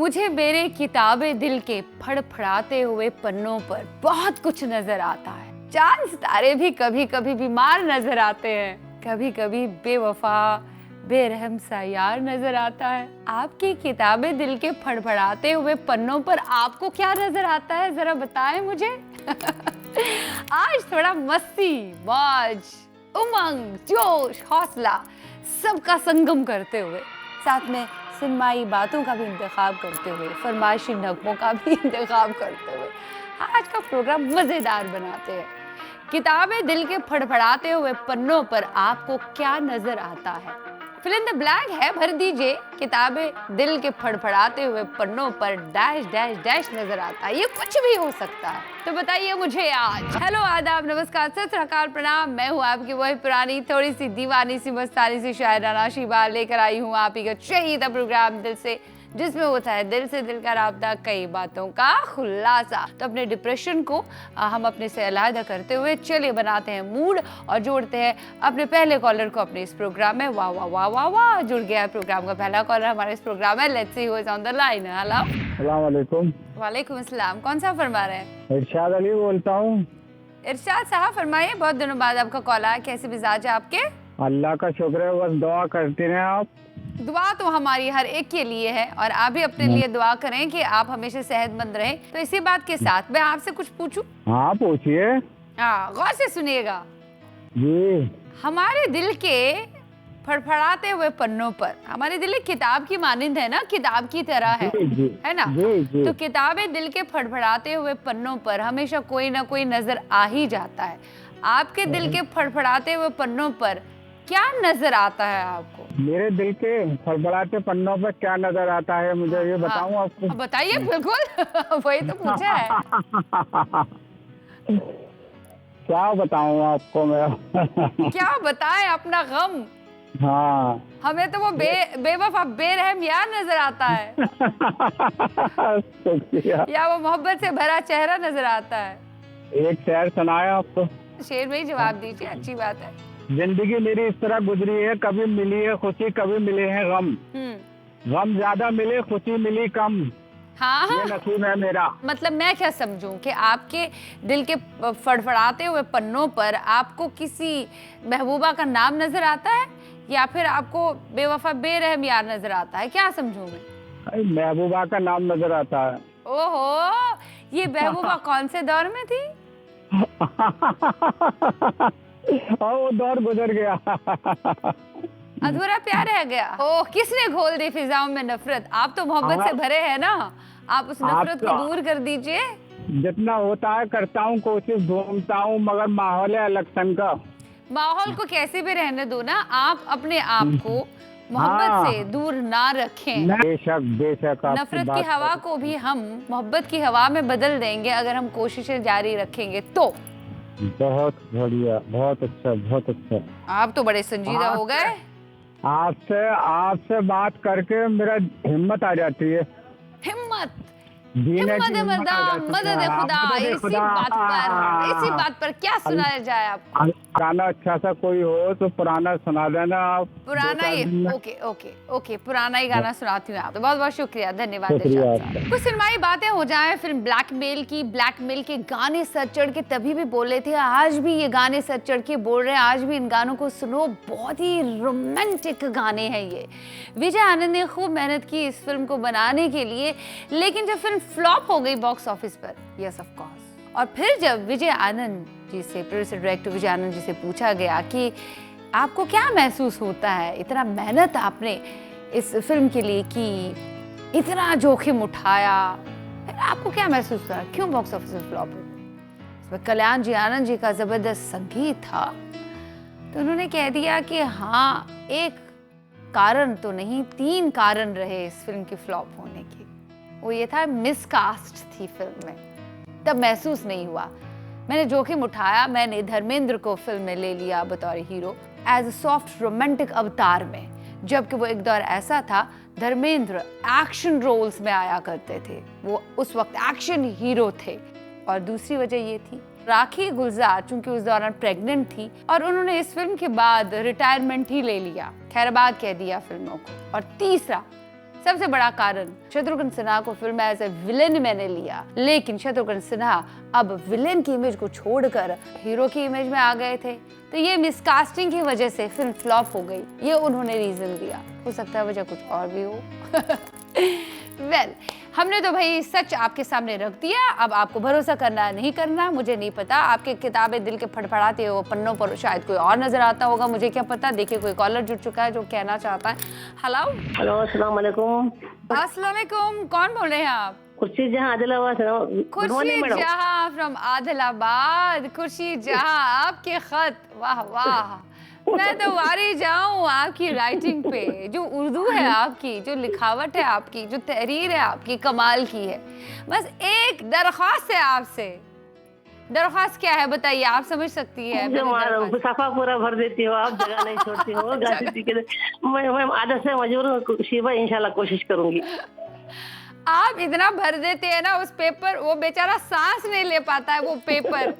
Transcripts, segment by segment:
मुझे मेरे किताबें दिल के फड़फड़ाते हुए पन्नों पर बहुत कुछ नजर आता है। चांद सितारे भी कभी कभी बीमार नजर आते हैं, कभी कभी बेवफा बेरहम सा यार नजर आता है। आपकी किताबें दिल के फड़फड़ाते हुए पन्नों पर आपको क्या नजर आता है, जरा बताएं मुझे। आज थोड़ा मस्ती, मौज, उमंग, जोश, हौसला सबका संगम करते हुए, साथ में सिनेमाई बातों का भी इंतखाब करते हुए, फरमाइशी नगमों का भी इंतखाब करते हुए आज का प्रोग्राम मजेदार बनाते हैं। किताबें दिल के फड़फड़ाते हुए पन्नों पर आपको क्या नजर आता है? फिल इन द ब्लैंक है, भर दीजिए। किताबें दिल के फड़फड़ाते हुए पन्नों पर डैश डैश डैश नजर आता है। ये कुछ भी हो सकता है, तो बताइए मुझे आज। हेलो, आदाब, नमस्कार, सत श्री अकाल, प्रणाम। मैं हूँ आपकी वही पुरानी थोड़ी सी दीवानी सी मस्तानी सी शायराना शीबा, लेकर आई हूँ आप ही का चाहिए प्रोग्राम दिल से, जिसमें होता है दिल से दिल का राब्ता, कई बातों का खुलासा। तो अपने डिप्रेशन को हम अपने से अलग करते हुए चलिए बनाते हैं मूड और जोड़ते हैं अपने पहले कॉलर को अपने इस प्रोग्राम में। वाह वाह वाह वाह वाह, जुड़ गया है प्रोग्राम का पहला कॉलर हमारे इस प्रोग्राम में। Let's see who is on the line. Hello, अस्सलाम वालेकुम। वालेकुम अस्सलाम। कौन सा फरमा रहे हैं? इरशाद अली बोलता हूँ। इरशाद साहब फरमाइए, बहुत दिनों बाद आपका कॉल आया, कैसे मिजाज है आपके? अल्लाह का शुक्र है, बस दुआ करते रहें आप। दुआ तो हमारी हर एक के लिए है और आप भी अपने लिए दुआ करें कि आप हमेशा सेहतमंद रहें। तो इसी बात के साथ मैं आपसे कुछ पूछूं? हाँ पूछिए। हाँ, गौर से सुनिएगा। जी। हमारे दिल के फड़फड़ाते हुए पन्नों पर, हमारे दिल एक किताब की मानिंद है ना, किताब की तरह है, जी, जी, है ना? जी, जी। तो किताबें दिल के फड़फड़ाते हुए पन्नों पर हमेशा कोई ना कोई नजर आ ही जाता है। आपके दिल के फड़फड़ाते हुए पन्नों पर क्या नजर आता है आपको? मेरे दिल के फड़फड़ाते पन्नों पर क्या नजर आता है मुझे, ये बताऊं आपको? बताइए, बिल्कुल। वही तो पूछा है। क्या बताऊं आपको मैं? क्या बताएं अपना गम? हाँ। हमें तो वो बेवफा बेरहम यार नजर आता है, या वो मोहब्बत से भरा चेहरा नजर आता है। एक शेर सुनाया आपको? शेर में ही जवाब दीजिए, अच्छी बात है। जिंदगी मेरी इस तरह गुजरी है, कभी मिली है खुशी, कभी मिले हैं गम। गम ज्यादा मिले, खुशी मिली कम। हाँ, ये नसीब है मेरा। मतलब मैं क्या समझूं कि आपके दिल के फड़फड़ाते हुए पन्नों पर आपको किसी महबूबा का नाम नजर आता है या फिर आपको बेवफा बेरहम यार नजर आता है? क्या समझूं मैं? महबूबा का नाम नजर आता है। ओहो, ये महबूबा कौन से दौर में थी? और वो दौर गुजर गया। अधूरा प्यार रह गया। ओह, किसने घोल दी फिजाओं में नफरत? आप तो मोहब्बत से भरे हैं ना, आप उस नफरत को दूर कर दीजिए। जितना होता है करता हूँ कोशिश, ढूंढता हूँ, मगर माहौल है अलग संग का। माहौल को कैसे भी रहने दो ना, आप अपने आप को मोहब्बत से दूर ना रखें। बेशक बेशक। नफरत की हवा को भी हम मोहब्बत की हवा में बदल देंगे अगर हम कोशिशें जारी रखेंगे तो। बहुत बढ़िया, बहुत अच्छा, बहुत अच्छा। आप तो बड़े संजीदा हो गए। आपसे आपसे बात करके मेरा हिम्मत आ जाती है। हिम्मत, हिम्मत मदद खुदा। इसी बात पर क्या सुनाया जाए आपको? पुराना अच्छा सा कोई हो तो पुराना सुना देना आप। पुराना ही? ओके ओके ओके, पुराना ही गाना सुनाती हूँ। आप बहुत बहुत शुक्रिया, धन्यवाद। कुछ सिनेमाई बातें हो जाए। फिल्म ब्लैकमेल के गाने सर चढ़ के तभी भी बोले थे, आज भी ये गाने सर चढ़ के बोल रहे हैं, आज भी इन गानों को सुनो। बहुत ही रोमांटिक गाने हैं ये। विजय आनंद ने खूब मेहनत की इस फिल्म को बनाने के लिए, लेकिन जब फिल्म फ्लॉप हो गई बॉक्स ऑफिस पर, यस ऑफ कोर्स, और फिर जब विजय आनंद जी से, प्रोड्यूसर डायरेक्टर विजय आनंद जी से पूछा गया कि आपको क्या महसूस होता है, इतना मेहनत आपने इस फिल्म के लिए की, इतना जोखिम उठाया, आपको क्या महसूस हुआ, क्यों बॉक्स ऑफिस में फ्लॉप हो? इसमें कल्याण जी, आनंद जी का जबरदस्त संगीत था। तो उन्होंने कह दिया कि हाँ, एक कारण तो नहीं, 3 कारण रहे इस फिल्म के फ्लॉप होने के। वो ये था, मिसकास्ट थी फिल्म में, तब महसूस नहीं हुआ। मैंने जोखिम उठाया, मैंने धर्मेंद्र को फिल्म में ले लिया बतौर hero, as a soft romantic अवतार में, जबकि वो एक दौर ऐसा था धर्मेंद्र एक्शन रोल्स में आया करते थे, वो उस वक्त एक्शन हीरो थे। और दूसरी वजह ये थी, राखी गुलजार चूंकि उस दौरान प्रेग्नेंट थी और उन्होंने इस फिल्म के बाद रिटायरमेंट ही ले लिया, खैरबाद कह दिया फिल्मों को। और तीसरा, सबसे बड़ा कारण शत्रुघ्न सिन्हा को फिल्म एज ए विलेन मैंने लिया, लेकिन शत्रुघ्न सिन्हा अब विलेन की इमेज को छोड़कर हीरो की इमेज में आ गए थे, तो ये मिसकास्टिंग की वजह से फिल्म फ्लॉप हो गई, ये उन्होंने रीजन दिया। हो सकता है वजह कुछ और भी हो। वेल, हमने तो भाई सच आपके सामने रख दिया, अब आपको भरोसा करना नहीं करना मुझे नहीं पता। आपके किताबें दिल के फड़फड़ाते हो पन्नों पर शायद कोई और नजर आता होगा, मुझे क्या पता। देखिए कोई कॉलर जुड़ चुका है जो कहना चाहता है। हेलो हेलो, अस्सलाम वालेकुम। अस्सलाम वालेकुम, कौन बोल रहे हैं आप? खुर्शीद जहां आदिलाबाद से। खुर्शीद जहां फ्रॉम आदिलाबाद। खुर्शीद जहां, आपके खत, वाह वाह, मैं तो वारी जाऊं आपकी राइटिंग पे। जो उर्दू है आपकी, जो लिखावट है आपकी, जो तहरीर है आपकी, कमाल की है। बस एक दरख्वास्त है आपसे। दरख्वास्त क्या है बताइए, आप समझ सकती है। सफा पूरा भर देती हो आप, जगह नहीं छोड़ती हो। मैं आदत से मजबूर हूँ शिवा, इंशाल्लाह कोशिश करूंगी। आप इतना भर देते हैं ना उस पेपर, वो बेचारा सांस नहीं ले पाता है वो पेपर।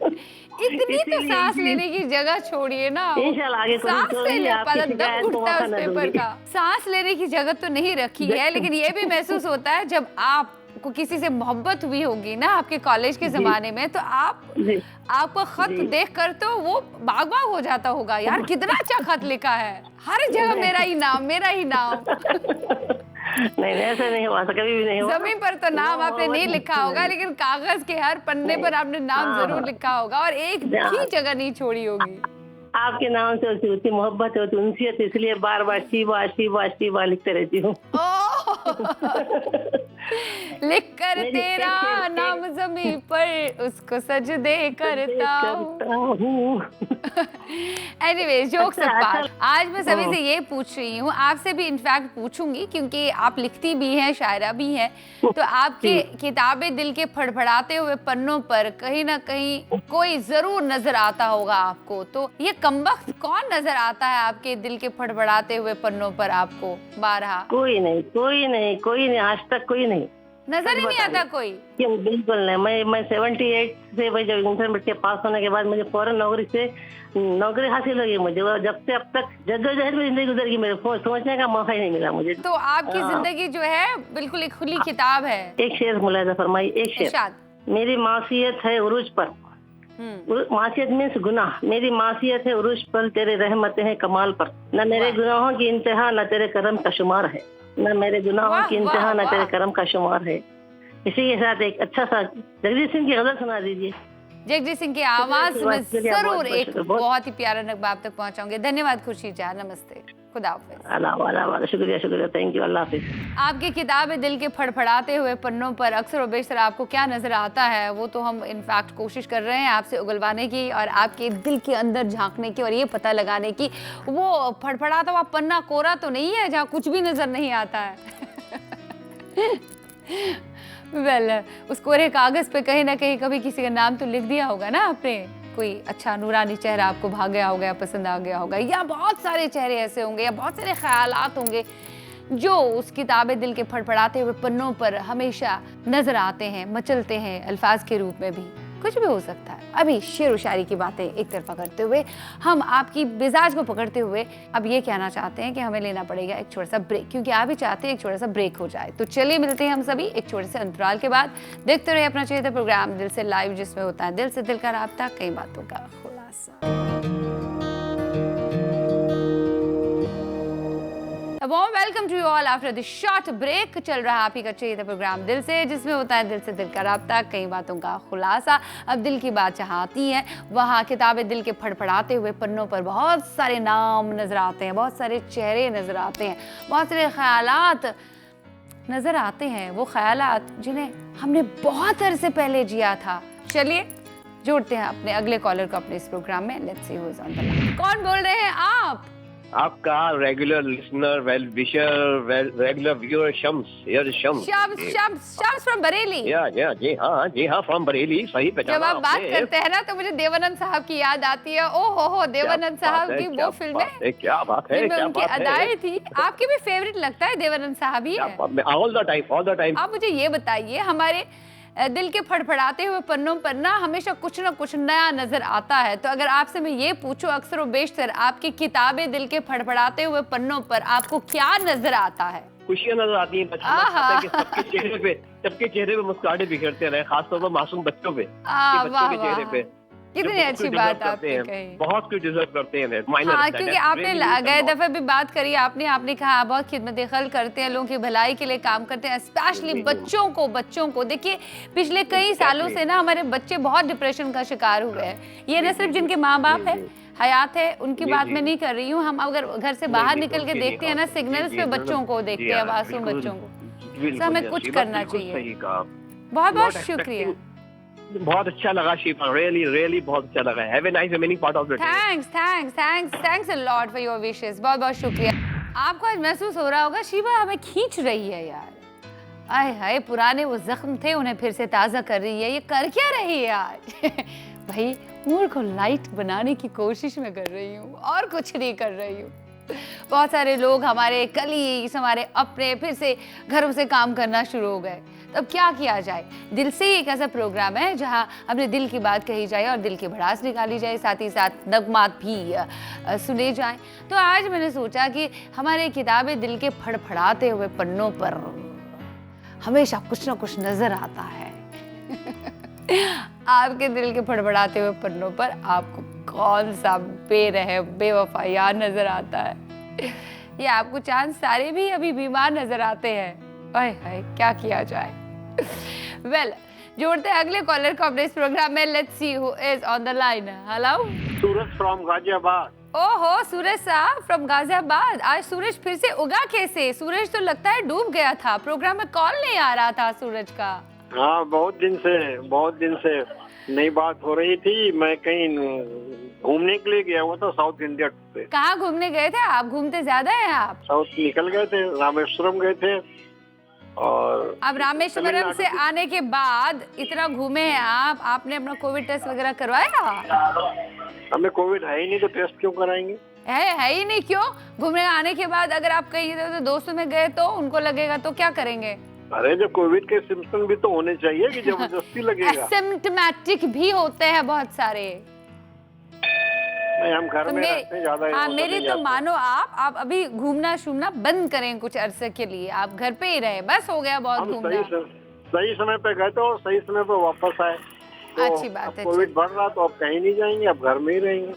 इतनी तो सांस लेने की जगह छोड़िए ना, सांस नहीं ले पाता, दम घुटता है उस पेपर का। सांस लेने की जगह तो नहीं रखी है, लेकिन ये भी महसूस होता है जब आपको किसी से मोहब्बत हुई होगी ना आपके कॉलेज के जमाने में, तो आपको खत देख कर तो वो बाग बाग हो जाता होगा, यार कितना अच्छा खत लिखा है, हर जगह मेरा ही नाम, मेरा ही नाम। नहीं ऐसा नहीं हुआ, कभी भी नहीं हुआ। जमीन पर तो नाम आपने नहीं लिखा होगा, लेकिन कागज के हर पन्ने पर आपने नाम जरूर लिखा होगा और एक भी जगह नहीं छोड़ी होगी। आपके नाम से होती मोहब्बत होती उनसीयत, इसलिए बार बार शिवा शिवा शिवा लिखते रहती हूँ। लिख कर तेरा नाम जमी पर उसको सजदे करता हूँ। एनीवेज, जोक्स अपार्ट, आज मैं सभी से ये पूछ रही हूँ, आपसे भी इनफैक्ट पूछूंगी क्योंकि आप लिखती भी हैं, शायरा भी हैं, तो आपकी किताबें दिल के फड़फड़ाते हुए पन्नों पर कहीं ना कहीं कोई जरूर नजर आता होगा आपको। तो ये कमबख्त कौन नजर आता है आपके दिल के फड़फड़ाते हुए पन्नों पर आपको बारहा? कोई नहीं, कोई नहीं, कोई नहीं, आज तक कोई नहीं नजर ही नहीं आता कोई। बिल्कुल नहीं। मैं 78 से भाई जब इंटरमीडिएट के पास होने के बाद मुझे फौरन नौकरी हासिल हुई मुझे, जब से अब तक जद्दोजहद में जिंदगी गुजर गई, मेरे सोचने का मौका ही नहीं मिला मुझे। तो आपकी जिंदगी जो है बिल्कुल एक खुली किताब है। एक शेर मुलाहिजा फरमाई, एक शेर। मेरी मासियत है उरूज पर, मासियत मीन्स गुनाह, मेरी मासियत है उरूज पर, तेरे रहमतें हैं कमाल पर, न मेरे गुनाहों की इंतहा न तेरे करम का शुमार है, न मेरे गुनाहों की इंतहा न तेरे करम का शुमार है। इसी के साथ एक अच्छा सा जगजीत सिंह की गजल सुना दीजिए। जगजीत सिंह की आवाज में जरूर एक बहुत ही प्यारा नगमा आप तक पहुंचाऊंगे। धन्यवाद खुर्शीद जहां, नमस्ते, खुदा हाफिज। शुक्रिया शुक्रिया, थैंक यू, अल्लाह हाफिज। आपकी किताबें दिल के फड़फड़ाते हुए पन्नों पर अक्सर और बेशतर आपको क्या नजर आता है, वो तो हम इनफैक्ट कोशिश कर रहे हैं आपसे उगलवाने की और आपके दिल के अंदर झांकने की और ये पता लगाने की वो फड़फड़ाता हुआ पन्ना कोरा तो नहीं है जहाँ कुछ भी नजर नहीं आता है। वेल, उस कोरे कागज पे कहीं ना कहीं कभी किसी का नाम तो लिख दिया होगा ना आपने, कोई अच्छा नूरानी चेहरा आपको भा गया होगा, पसंद आ गया होगा, या बहुत सारे चेहरे ऐसे होंगे या बहुत सारे ख्यालात होंगे जो उस किताबें दिल के फड़फड़ाते हुए पन्नों पर हमेशा नजर आते हैं, मचलते हैं अल्फाज के रूप में भी। कुछ भी हो सकता है। अभी शेर व शायरी की बातें एक तरफा करते हुए हम आपकी मिजाज को पकड़ते हुए अब ये कहना चाहते हैं कि हमें लेना पड़ेगा एक छोटा सा ब्रेक, क्योंकि आप भी चाहते हैं एक छोटा सा ब्रेक हो जाए। तो चलिए मिलते हैं हम सभी एक छोटे से अंतराल के बाद। देखते रहे अपना चहेता प्रोग्राम दिल से लाइव, जिसमें होता है दिल से दिल का राब्ता, कई बातों का खुलासा। warm welcome to you all after the short break। चल रहा आप ही का चाहिए प्रोग्राम दिल से, जिसमें होता है दिल से दिल का राब्ता, कई बातों का खुलासा। अब दिल की बात जहाँ आती है वहाँ किताबें दिल के फड़फड़ाते हुए पन्नों पर बहुत सारे नाम नजर आते हैं, बहुत सारे चेहरे नजर आते हैं, बहुत सारे ख्यालात नजर आते हैं, वो ख्यालात जिन्हें हमने बहुत अरसे पहले जिया था। चलिए जोड़ते हैं अपने अगले कॉलर को अपने इस प्रोग्राम में। Let's see who is on the line. कौन बोल रहे हैं आप? आपका regular listener, well wisher, regular viewer Shams, here Shams from Bareilly. जी हाँ फ्रॉम बरेली, सही पहचाना। जब आप बात करते हैं ना तो मुझे देवानंद साहब की याद आती है। ओ हो देवानंद साहब की वो फिल्में, क्या बात है, जिनमें उनकी अदाएं थी। आपके भी फेवरेट लगता है देवानंद साहब ही है? All the time. आप मुझे ये बताइए, हमारे दिल के फड़फड़ाते हुए पन्नों पर ना हमेशा कुछ ना कुछ नया नजर आता है। तो अगर आपसे मैं ये पूछूं अक्सर व बेशतर आपकी किताबें दिल के फड़फड़ाते हुए पन्नों पर आपको क्या नजर आता है? खुशियां नजर आती हैं, बचपन आता है कि सबके चेहरे पे मुस्कुराहटे बिखरते रहे, खासतौर पर मासूम बच्चों पे, कि बच्चों के चेहरे पे कितनी अच्छी बात आपने कही। बहुत कुछ डिजर्व करते हैं। हाँ, क्योंकि आपने गए दफे भी बात करी, आपने कहा बहुत खिदमत खल करते हैं, लोगों की भलाई के लिए काम करते हैं, स्पेशली बच्चों को देखिए पिछले कई सालों से ना हमारे बच्चे बहुत डिप्रेशन का शिकार हुए हैं। ये न सिर्फ जिनके माँ बाप है, हयात है, उनकी बात मैं नहीं कर रही हूँ, हम अगर घर से बाहर निकल के देखते हैं ना सिग्नल्स पे बच्चों को देखते हैं, मासूम बच्चों को, तो हमें कुछ करना चाहिए। बहुत बहुत शुक्रिया, बहुत अच्छा लगा शीबा, रियली बहुत अच्छा लगा। Have a nice remaining part of the day. Thanks a lot for your wishes. बहुत बहुत शुक्रिया। आपको आज महसूस हो रहा होगा शीबा हमें खींच रही है यार, आए हाय पुराने वो जख्म थे उन्हें फिर से ताज़ा कर रही है, ये कर क्या रही है आज? भाई मूड को लाइट बनाने की कोशिश मैं कर रही हूँ और कुछ नहीं कर रही हूँ। बहुत सारे लोग हमारे कलीग्स, हमारे अपने फिर से घरों से काम करना शुरू हो गए। तब क्या किया जाए? दिल से एक ऐसा प्रोग्राम है जहां अपने दिल की बात कही जाए और दिल की भड़ास निकाली जाए, साथ ही साथ नगमात भी सुने जाएं। तो आज मैंने सोचा कि हमारे किताबें दिल के फड़फड़ाते हुए पन्नों पर हमेशा कुछ ना कुछ नजर आता है। आपके दिल के फड़फड़ाते हुए पन्नों पर आपको कौन सा बेवफा यार नजर आता है, या आपको चांद तारे भी अभी बीमार नजर आते हैं? हाय हाय क्या किया जाए। वेल, जोड़ते हैं अगले कॉलर को अपने इस प्रोग्राम में। Let's see who is on the line. Hello, Suraj from Ghaziabad. ओहो सूरज साहब फ्रॉम गाजियाबाद, आज सूरज फिर से उगा कैसे? सूरज तो लगता है डूब गया था, प्रोग्राम में कॉल नहीं आ रहा था सूरज का। हाँ, बहुत दिन से नई बात हो रही थी। मैं कहीं घूमने के लिए गया हुआ था साउथ इंडिया पे। कहाँ घूमने गए थे आप? घूमते ज्यादा है आप। साउथ निकल गए थे, रामेश्वरम गए थे। और अब रामेश्वरम से आने के बाद इतना घूमे हैं आप, आपने अपना कोविड टेस्ट वगैरह करवाया? हमें कोविड है ही नहीं तो टेस्ट क्यों कराएंगे? है ही नहीं, क्यों? घूमने आने के बाद अगर आप कहीं तो दोस्तों में गए तो उनको लगेगा तो क्या करेंगे? अरे जो कोविड के सिम्पटम भी तो होने चाहिए कि जबरदस्ती लगेगा। एसिम्प्टोमेटिक भी होते हैं बहुत सारे। नहीं, हम घर में रहते हैं ज्यादा। हाँ, मेरी तो मानो आप अभी घूमना शूमना बंद करें कुछ अरसे के लिए, आप घर पे ही रहे, बस हो गया बहुत घूमना। सही समय पे गए थे और सही समय पे वापस आए। तो अच्छी बात है। कोविड बढ़ रहा तो अब कहीं नहीं जाएंगे, अब घर में ही रहेंगे।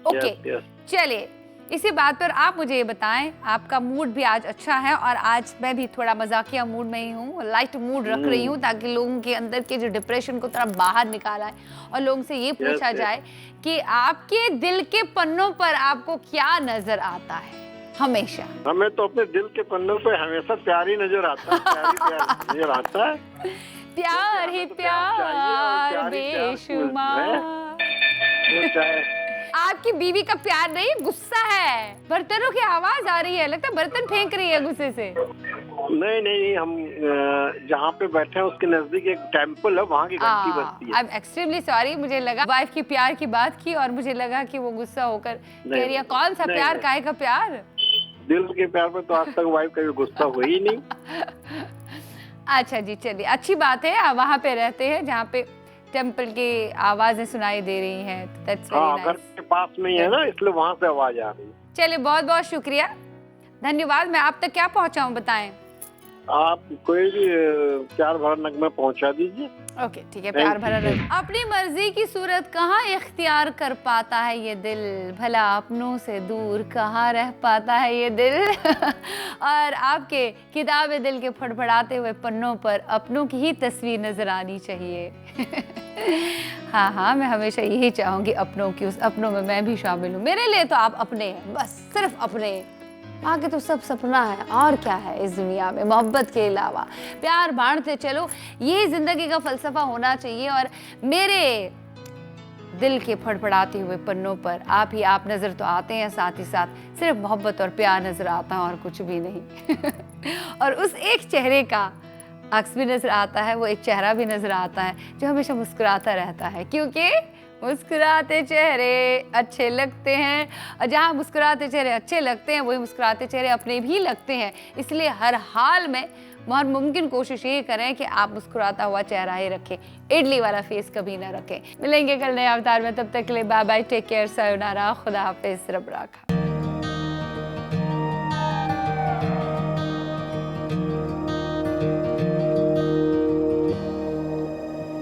ओके, चलिए इसी बात पर आप मुझे ये बताएं, आपका मूड भी आज अच्छा है और आज मैं भी थोड़ा मजाकिया मूड में ही हूँ, लाइट मूड रख रही हूँ ताकि लोगों के अंदर के जो डिप्रेशन को थोड़ा बाहर निकाला है और लोगों से ये पूछा जाए कि आपके दिल के पन्नों पर आपको क्या नजर आता है? हमेशा हमें तो अपने दिल के पन्नों पे हमेशा प्यार ही नजर आता है, प्यार नजर आता है। प्यार ही प्यार बेशुमार। आपकी बीवी का प्यार नहीं, गुस्सा है। बर्तनों की आवाज आ रही है, लगता है बर्तन फेंक रही है गुस्से से। नहीं, हम जहाँ पे बैठे हैं उसके नजदीक एक टेम्पल है, वहाँ की घंटी बजती है। आई एम एक्सट्रीमली सॉरी, मुझे लगा वाइफ की प्यार की बात की और मुझे लगा कि वो गुस्सा होकर कह रही है कौन सा प्यार, काहे का प्यार? दिल के प्यार में तो आज तक वाइफ कभी गुस्सा हुई ही नहीं। अच्छा जी, चलिए अच्छी बात है, आप वहाँ पे रहते हैं जहाँ पे टेम्पल की आवाजें सुनाई दे रही हैं। That's very nice. घर के पास में ही है ना, इसलिए वहाँ से आवाज आ रही है। चलिए बहुत बहुत शुक्रिया, धन्यवाद। मैं आप तक क्या पहुँचाऊँ बताएं? आप कोई भी प्यार भरा नगमा पहुँचा दीजिए। ओके ठीक है, प्यार भरा नगमा। अपनी मर्जी की सूरत कहाँ इख्तियार कर पाता है ये दिल, भला अपनों से दूर कहाँ रह पाता है ये दिल। और आपके किताबे दिल के फड़फड़ाते हुए पन्नों पर अपनों की ही तस्वीर नजर आनी चाहिए। हाँ, मैं हमेशा यही चाहूंगी अपनों की, उस अपनों में मैं भी शामिल हूँ। मेरे लिए तो आप अपने हैं, बस सिर्फ अपने। बाकी तो सब सपना है, और क्या है इस दुनिया में मोहब्बत के अलावा। प्यार बांटते चलो, ये जिंदगी का फलसफा होना चाहिए। और मेरे दिल के फड़फड़ाते हुए पन्नों पर आप ही आप नजर तो आते हैं, साथ ही साथ सिर्फ मोहब्बत और प्यार नजर आता है और कुछ भी नहीं। और उस एक चेहरे का अक्स भी नजर आता है, वो एक चेहरा भी नजर आता है जो हमेशा मुस्कुराता रहता है, क्योंकि मुस्कुराते चेहरे अच्छे लगते हैं। और जहाँ मुस्कुराते चेहरे अच्छे लगते हैं वही मुस्कुराते चेहरे अपने भी लगते हैं। इसलिए हर हाल में बहुत मुमकिन कोशिश ये करें कि आप मुस्कुराता हुआ चेहरा ही रखें, इडली वाला फेस कभी ना रखें। मिलेंगे कल नए अवतार में, तब तक के लिए bye bye, take care, sayonara, खुदा हाफिज, रब राखा।